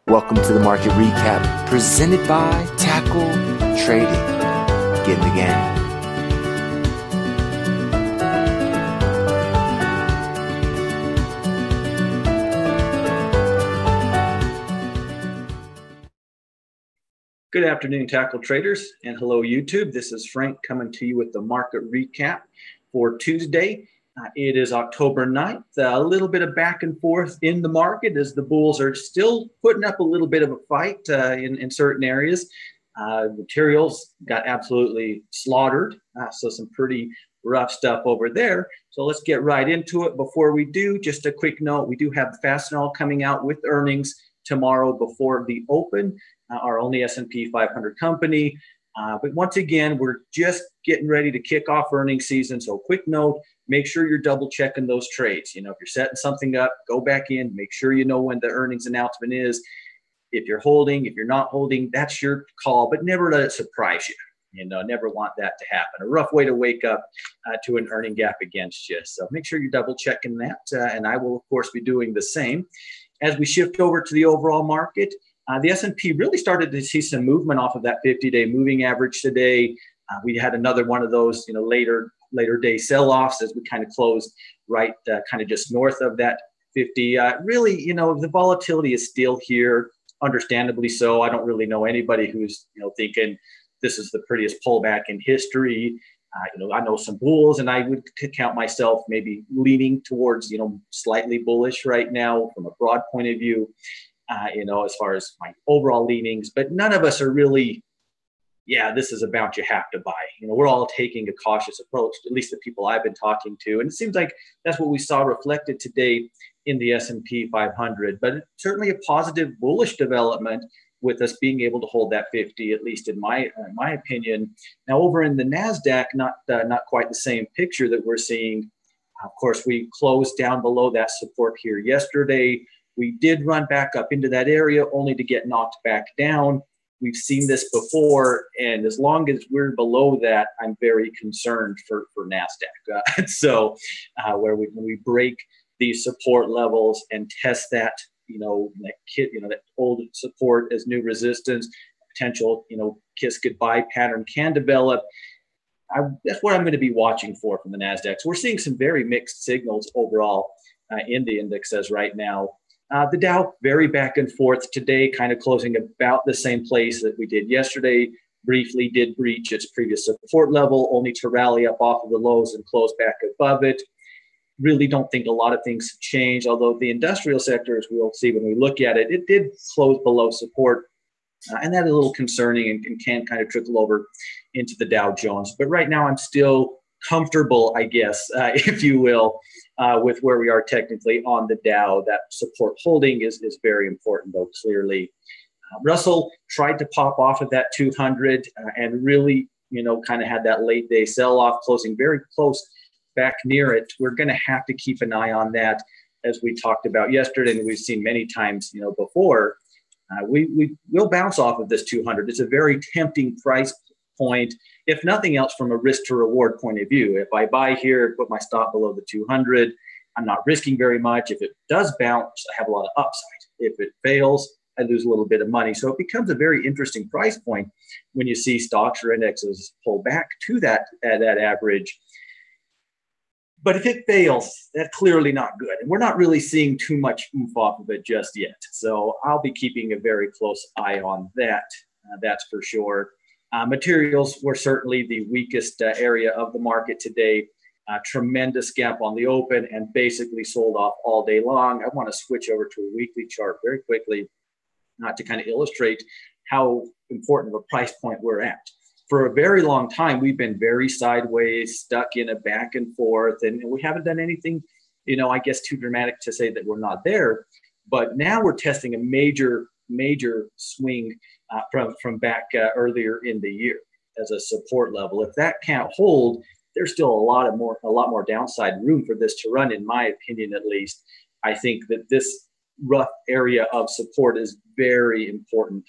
Welcome to the market recap presented by Tackle Trading. Get in the game. Good afternoon, Tackle Traders, and hello, YouTube. This is Frank coming to you with the market recap for Tuesday. It is October 9th. A little bit of back and forth in the market as the bulls are still putting up a little bit of a fight in certain areas. Materials got absolutely slaughtered, so some pretty rough stuff over there. So let's get right into it. Before we do, just a quick note, we do have Fastenal coming out with earnings tomorrow before the open, our only S&P 500 company. But once again, we're just getting ready to kick off earnings season. So quick note, make sure you're double checking those trades. You know, if you're setting something up, go back in, make sure you know when the earnings announcement is. If you're holding, if you're not holding, that's your call, but never let it surprise you. You know, never want that to happen. A rough way to wake up to an earning gap against you. So make sure you're double checking that. And I will, of course, be doing the same. As we shift over to the overall market, the S&P really started to see some movement off of that 50-day moving average today. We had another one of those, later day sell-offs as we kind of closed right kind of just north of that 50. Really, the volatility is still here, understandably so. I don't really know anybody who's, thinking this is the prettiest pullback in history. I know some bulls, and I would count myself maybe leaning towards, slightly bullish right now from a broad point of view, as far as my overall leanings. But none of us are really, this is about you have to buy. We're all taking a cautious approach, at least the people I've been talking to. And it seems like that's what we saw reflected today in the S&P 500. But it's certainly a positive bullish development with us being able to hold that 50, at least in my opinion. Now, over in the NASDAQ, not quite the same picture that we're seeing. Of course, we closed down below that support here yesterday. We did run back up into that area only to get knocked back down. We've seen this before, and as long as we're below that, I'm very concerned for NASDAQ. When we break these support levels and test that, that old support as new resistance, potential, kiss goodbye pattern can develop. That's what I'm going to be watching for from the NASDAQ. So we're seeing some very mixed signals overall in the indexes right now. The Dow very back and forth today, kind of closing about the same place that we did yesterday. Briefly did breach its previous support level, only to rally up off of the lows and close back above it. Really don't think a lot of things have changed, although the industrial sector, as we'll see when we look at it, it did close below support. And that is a little concerning and can kind of trickle over into the Dow Jones. But right now I'm still comfortable, I guess, if you will, with where we are technically on the Dow. That support holding is very important, though, clearly. Russell tried to pop off of that 200 and really, kind of had that late day sell-off, closing very close back near it. We're going to have to keep an eye on that, as we talked about yesterday, and we've seen many times, before. We will bounce off of this 200. It's a very tempting price point, if nothing else, from a risk to reward point of view. If I buy here, put my stop below the 200, I'm not risking very much. If it does bounce, I have a lot of upside. If it fails, I lose a little bit of money. So it becomes a very interesting price point when you see stocks or indexes pull back to that average. But if it fails, that's clearly not good. And we're not really seeing too much oomph off of it just yet. So I'll be keeping a very close eye on that. That's for sure. Materials were certainly the weakest area of the market today. Tremendous gap on the open and basically sold off all day long. I want to switch over to a weekly chart very quickly, to kind of illustrate how important of a price point we're at. For a very long time, we've been very sideways, stuck in a back and forth, and we haven't done anything, I guess, too dramatic to say that we're not there. But now we're testing a major swing from back earlier in the year as a support level. If that can't hold, there's still a lot more downside room for this to run, in my opinion, at least. I think that this rough area of support is very important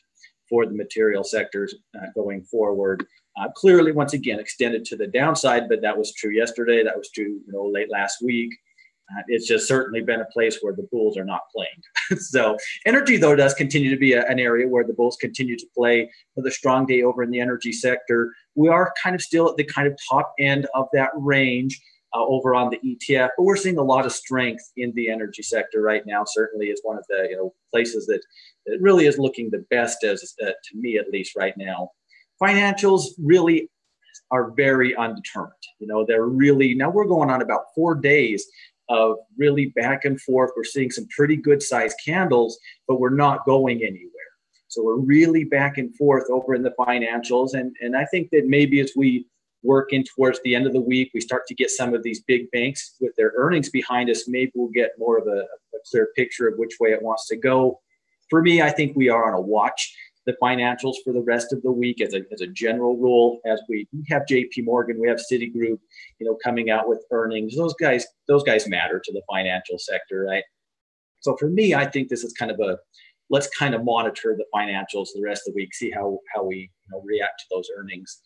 for the material sectors going forward. Clearly, once again, extended to the downside, but that was true yesterday. That was true, late last week. It's just certainly been a place where the bulls are not playing. So energy, though, does continue to be an area where the bulls continue to play with a strong day over in the energy sector. We are kind of still at the kind of top end of that range over on the ETF, but we're seeing a lot of strength in the energy sector right now. Certainly is one of the places that really is looking the best, as to me at least right now. Financials really are very undetermined. They're really, now we're going on about 4 days of really back and forth. We're seeing some pretty good sized candles, but we're not going anywhere. So we're really back and forth over in the financials. And I think that maybe as we work in towards the end of the week, we start to get some of these big banks with their earnings behind us. Maybe we'll get more of a clear picture of which way it wants to go. For me, I think we are on a watch the financials for the rest of the week as a general rule, as we have JP Morgan, we have Citigroup, coming out with earnings. Those guys matter to the financial sector, right? So for me, I think this is kind of let's kind of monitor the financials the rest of the week, see how we react to those earnings.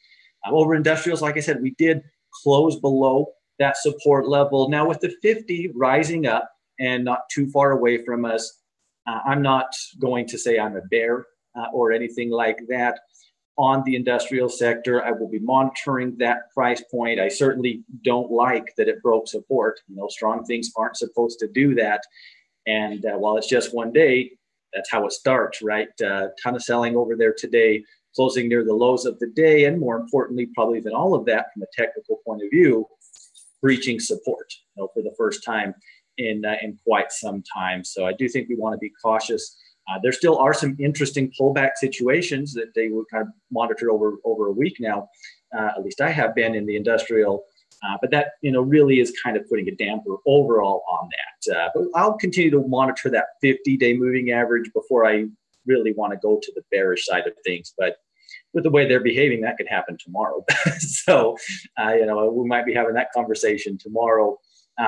Over industrials, like I said, we did close below that support level. Now with the 50 rising up and not too far away from us, I'm not going to say I'm a bear or anything like that on the industrial sector. I will be monitoring that price point. I certainly don't like that it broke support. Strong things aren't supposed to do that. And while it's just 1 day, that's how it starts, right? Ton of selling over there today, closing near the lows of the day. And more importantly, probably than all of that from a technical point of view, breaching support for the first time in quite some time. So I do think we want to be cautious. There still are some interesting pullback situations that they will kind of monitor over a week now. At least I have been in the industrial, but that really is kind of putting a damper overall on that. But I'll continue to monitor that 50-day moving average before I really want to go to the bearish side of things. But with the way they're behaving, that could happen tomorrow. So we might be having that conversation tomorrow.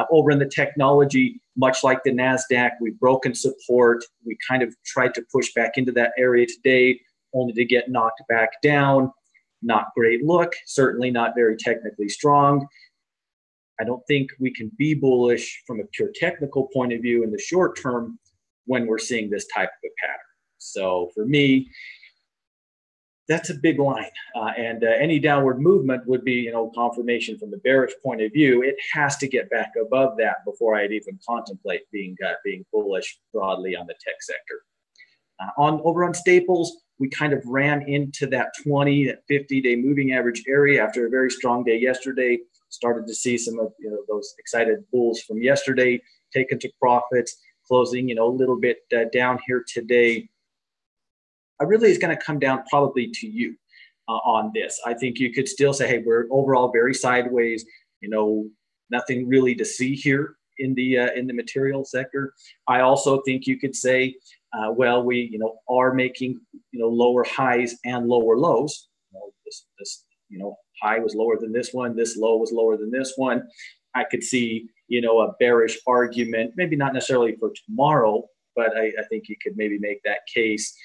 Over in the technology, much like the NASDAQ, we've broken support. We kind of tried to push back into that area today, only to get knocked back down. Not great look, certainly not very technically strong. I don't think we can be bullish from a pure technical point of view in the short term when we're seeing this type of a pattern. So for me, that's a big line. And any downward movement would be, confirmation from the bearish point of view. It has to get back above that before I'd even contemplate being bullish broadly on the tech sector. Over on staples, we kind of ran into that 50-day moving average area after a very strong day yesterday. Started to see some of those excited bulls from yesterday taken to profits, closing a little bit down here today. I really is going to come down probably to you on this. I think you could still say, hey, we're overall very sideways. Nothing really to see here in the material sector. I also think you could say, well, we are making lower highs and lower lows. This high was lower than this one. This low was lower than this one. I could see a bearish argument, maybe not necessarily for tomorrow, but I think you could maybe make that case.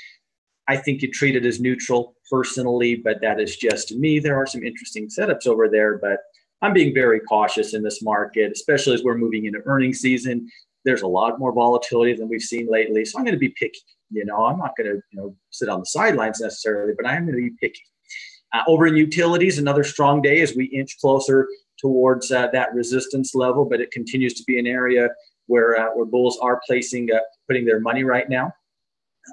I think you treat it as neutral personally, but that is just me. There are some interesting setups over there, but I'm being very cautious in this market, especially as we're moving into earnings season. There's a lot more volatility than we've seen lately. So I'm going to be picky. I'm not going to sit on the sidelines necessarily, but I'm going to be picky. Over in utilities, another strong day as we inch closer towards that resistance level, but it continues to be an area where bulls are putting their money right now.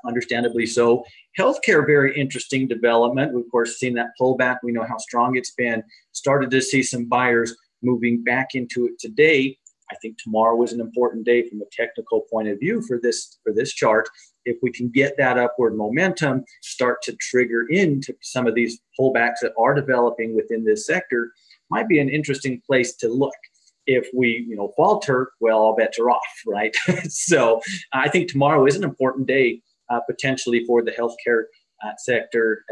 Understandably so. Healthcare, very interesting development. We've, of course, seen that pullback. We know how strong it's been. Started to see some buyers moving back into it today. I think tomorrow was an important day from a technical point of view for this chart. If we can get that upward momentum, start to trigger into some of these pullbacks that are developing within this sector, might be an interesting place to look. If we, falter, well, all bets are off, right? So I think tomorrow is an important day potentially for the healthcare sector.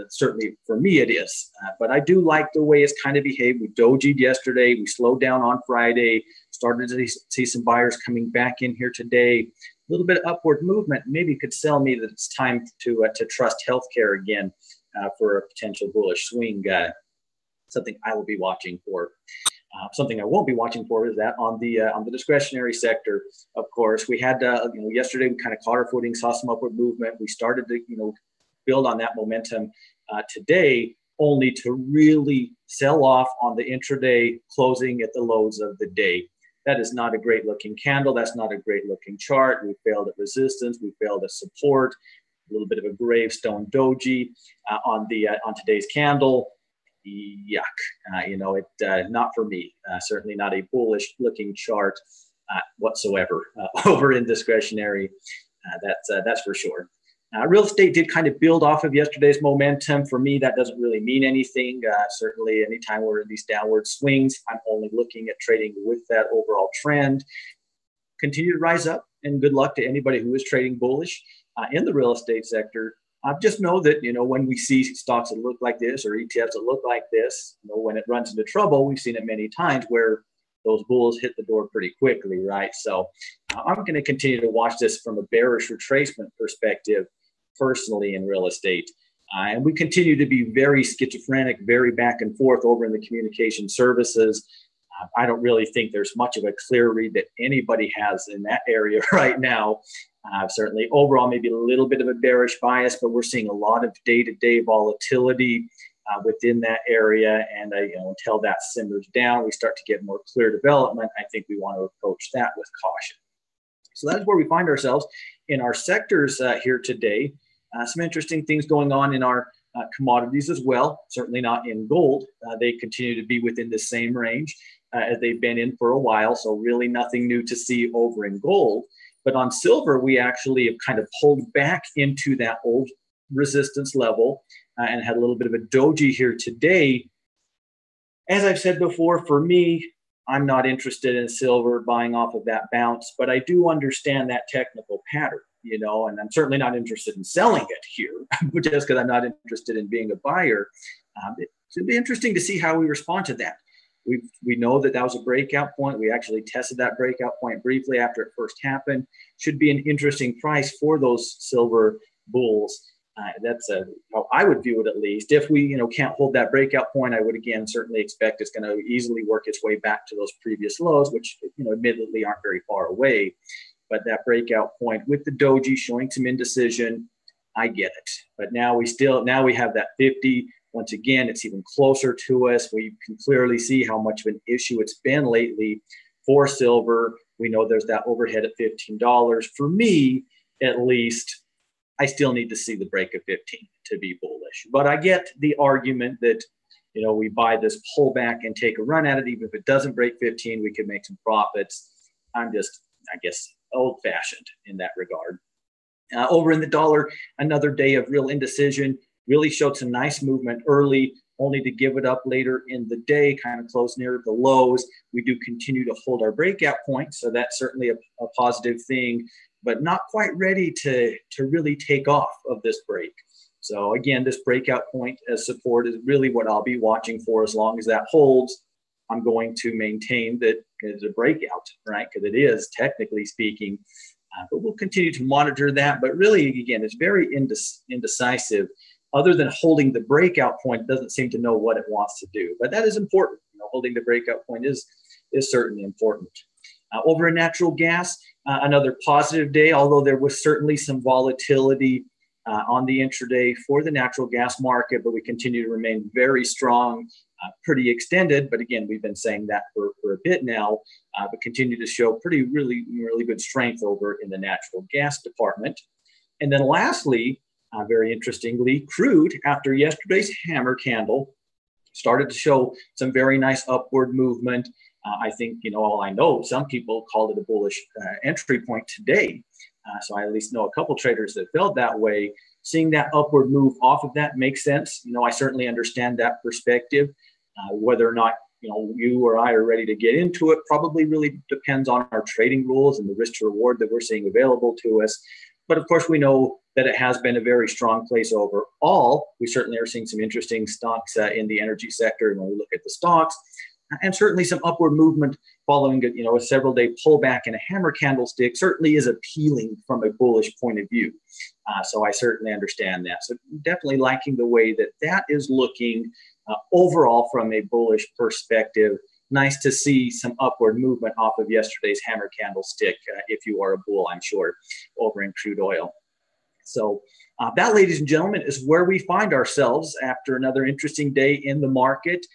Certainly for me it is. But I do like the way it's kind of behaved. We dojied yesterday. We slowed down on Friday. Started to see some buyers coming back in here today. A little bit of upward movement. Maybe could sell me that it's time to trust healthcare again for a potential bullish swing. Something I will be watching for. Something I won't be watching for is that on the discretionary sector. Of course, we had yesterday we kind of caught our footing, saw some upward movement. We started to build on that momentum today, only to really sell off on the intraday closing at the lows of the day. That is not a great looking candle. That's not a great looking chart. We failed at resistance. We failed at support. A little bit of a gravestone doji on today's candle. Yuck. Not for me. Certainly not a bullish looking chart whatsoever over in discretionary. That's for sure. Real estate did kind of build off of yesterday's momentum. For me, that doesn't really mean anything. Certainly, anytime we're in these downward swings, I'm only looking at trading with that overall trend. Continue to rise up, and good luck to anybody who is trading bullish in the real estate sector. Just know that, when we see stocks that look like this or ETFs that look like this, when it runs into trouble, we've seen it many times where those bulls hit the door pretty quickly, right? So I'm going to continue to watch this from a bearish retracement perspective personally in real estate. And we continue to be very schizophrenic, very back and forth over in the communication services. I don't really think there's much of a clear read that anybody has in that area right now. Certainly overall, maybe a little bit of a bearish bias, but we're seeing a lot of day-to-day volatility within that area. And until that simmers down, we start to get more clear development. I think we want to approach that with caution. So that's where we find ourselves in our sectors here today. Some interesting things going on in our commodities as well. Certainly not in gold. They continue to be within the same range as they've been in for a while. So really nothing new to see over in gold. But on silver, we actually have kind of pulled back into that old resistance level and had a little bit of a doji here today. As I've said before, for me, I'm not interested in silver buying off of that bounce, but I do understand that technical pattern, and I'm certainly not interested in selling it here, just because I'm not interested in being a buyer. It'd be interesting to see how we respond to that. We know that was a breakout point. We actually tested that breakout point briefly after it first happened. Should be an interesting price for those silver bulls. That's how I would view it, at least. If we can't hold that breakout point, I would again certainly expect it's going to easily work its way back to those previous lows, which admittedly aren't very far away. But that breakout point with the doji showing some indecision, I get it. But now we have that 50. Once again, it's even closer to us. We can clearly see how much of an issue it's been lately for silver. We know there's that overhead at $15. For me, at least, I still need to see the break of 15 to be bullish. But I get the argument that, we buy this pullback and take a run at it. Even if it doesn't break 15, we could make some profits. I'm just, I guess, old-fashioned in that regard. Over in the dollar, another day of real indecision. Really showed some nice movement early, only to give it up later in the day, kind of close near the lows. We do continue to hold our breakout point, so that's certainly a positive thing, but not quite ready to really take off of this break. So again, this breakout point as support is really what I'll be watching for. As long as that holds, I'm going to maintain that it's a breakout, right? Because it is, technically speaking. But we'll continue to monitor that. But really, again, it's very indecisive. Other than holding the breakout point, doesn't seem to know what it wants to do. But that is important. Holding the breakout point is certainly important. Over in natural gas, another positive day, although there was certainly some volatility on the intraday for the natural gas market, but we continue to remain very strong, pretty extended. But again, we've been saying that for a bit now, but continue to show really good strength over in the natural gas department. And then lastly, very interestingly, crude, after yesterday's hammer candle, started to show some very nice upward movement. I think, I know some people called it a bullish entry point today. So I at least know a couple traders that felt that way. Seeing that upward move off of that makes sense. I certainly understand that perspective. Whether or not, you or I are ready to get into it probably really depends on our trading rules and the risk to reward that we're seeing available to us. But of course, we know that it has been a very strong place overall. We certainly are seeing some interesting stocks in the energy sector when we look at the stocks, and certainly some upward movement following a several-day pullback in a hammer candlestick certainly is appealing from a bullish point of view. So I certainly understand that. So definitely liking the way that is looking overall from a bullish perspective. nice to see some upward movement off of yesterday's hammer candlestick, if you are a bull, I'm sure, over in crude oil. So that, ladies and gentlemen, is where we find ourselves after another interesting day in the market.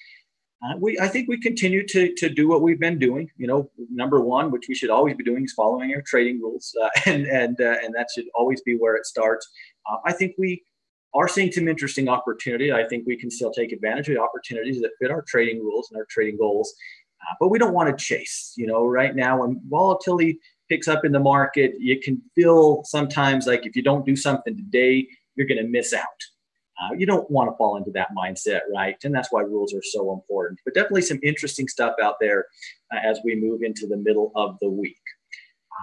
I think we continue to do what we've been doing. You know, number one, which we should always be doing, is following our trading rules, and that should always be where it starts. I think we are seeing some interesting opportunity. I think we can still take advantage of the opportunities that fit our trading rules and our trading goals, but we don't want to chase. You know, right now when volatility picks up in the market, you can feel sometimes like if you don't do something today, you're going to miss out. You don't want to fall into that mindset, right? And that's why rules are so important. But definitely some interesting stuff out there as we move into the middle of the week.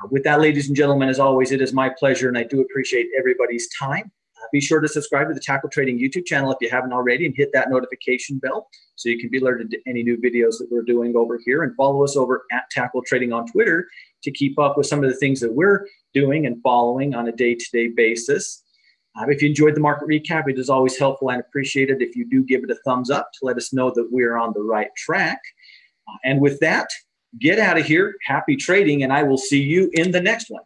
With that, ladies and gentlemen, as always, it is my pleasure, and I do appreciate everybody's time. Be sure to subscribe to the Tackle Trading YouTube channel if you haven't already, and hit that notification bell so you can be alerted to any new videos that we're doing over here. And follow us over at Tackle Trading on Twitter to keep up with some of the things that we're doing and following on a day-to-day basis. If you enjoyed the market recap, it is always helpful and appreciated if you do give it a thumbs up to let us know that we're on the right track. And with that, get out of here. Happy trading, and I will see you in the next one.